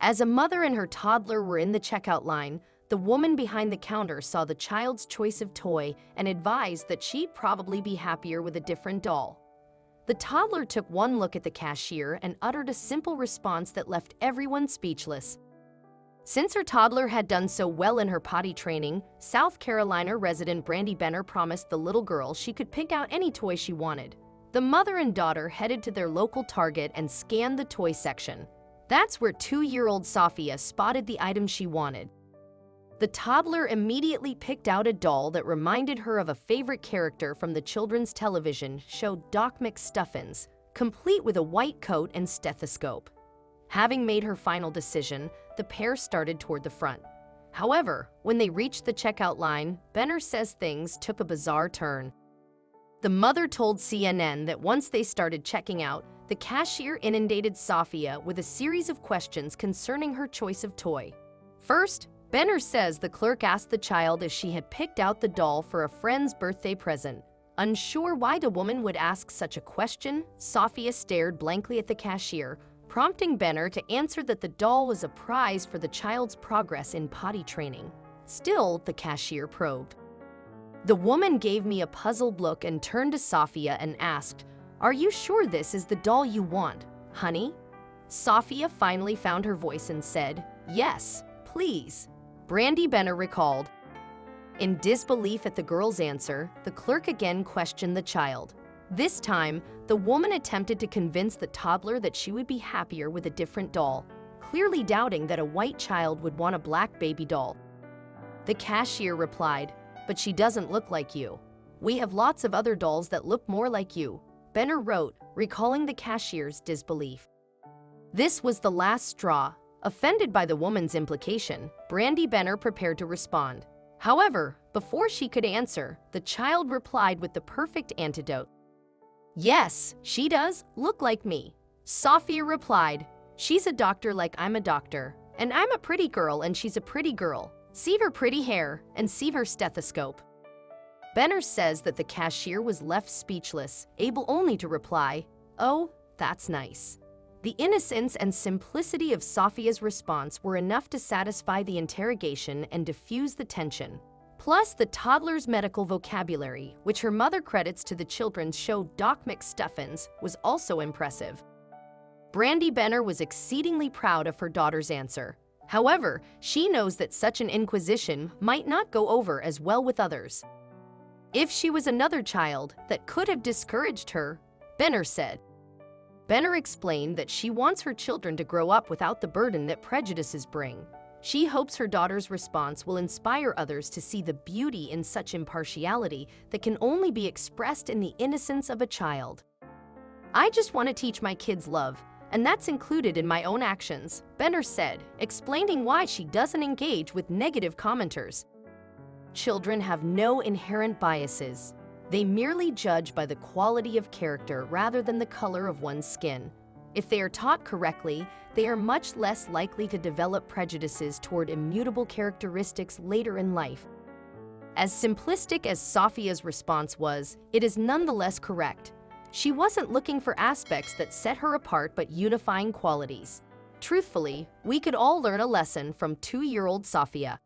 As a mother and her toddler were in the checkout line, the woman behind the counter saw the child's choice of toy and advised that she'd probably be happier with a different doll. The toddler took one look at the cashier and uttered a simple response that left everyone speechless. Since her toddler had done so well in her potty training, South Carolina resident Brandy Benner promised the little girl she could pick out any toy she wanted. The mother and daughter headed to their local Target and scanned the toy section. That's where 2-year-old Sophia spotted the item she wanted. The toddler immediately picked out a doll that reminded her of a favorite character from the children's television show Doc McStuffins, complete with a white coat and stethoscope. Having made her final decision, the pair started toward the front. However, when they reached the checkout line, Benner says things took a bizarre turn. The mother told CNN that once they started checking out, the cashier inundated Sophia with a series of questions concerning her choice of toy. First, Benner says the clerk asked the child if she had picked out the doll for a friend's birthday present. Unsure why the woman would ask such a question, Sophia stared blankly at the cashier, prompting Benner to answer that the doll was a prize for the child's progress in potty training. Still, the cashier probed. The woman gave me a puzzled look and turned to Sophia and asked, "Are you sure this is the doll you want, honey?" Sophia finally found her voice and said, "Yes, please." Brandy Benner recalled. In disbelief at the girl's answer, the clerk again questioned the child. This time, the woman attempted to convince the toddler that she would be happier with a different doll, clearly doubting that a white child would want a black baby doll. The cashier replied, "But she doesn't look like you. We have lots of other dolls that look more like you," Benner wrote, recalling the cashier's disbelief. This was the last straw. Offended by the woman's implication, Brandy Benner prepared to respond. However, before she could answer, the child replied with the perfect antidote. "Yes, she does look like me." Sophia replied, "She's a doctor like I'm a doctor, and I'm a pretty girl and she's a pretty girl. See her pretty hair and see her stethoscope." Benner says that the cashier was left speechless, able only to reply, "Oh, that's nice." The innocence and simplicity of Sophia's response were enough to satisfy the interrogation and diffuse the tension. Plus, the toddler's medical vocabulary, which her mother credits to the children's show Doc McStuffins, was also impressive. Brandy Benner was exceedingly proud of her daughter's answer. However, she knows that such an inquisition might not go over as well with others. If she was another child, that could have discouraged her, Benner said. Benner explained that she wants her children to grow up without the burden that prejudices bring. She hopes her daughter's response will inspire others to see the beauty in such impartiality that can only be expressed in the innocence of a child. "I just want to teach my kids love, and that's included in my own actions," Benner said, explaining why she doesn't engage with negative commenters. Children have no inherent biases. They merely judge by the quality of character rather than the color of one's skin. If they are taught correctly, they are much less likely to develop prejudices toward immutable characteristics later in life. As simplistic as Sophia's response was, it is nonetheless correct. She wasn't looking for aspects that set her apart but unifying qualities. Truthfully, we could all learn a lesson from 2-year-old Sophia.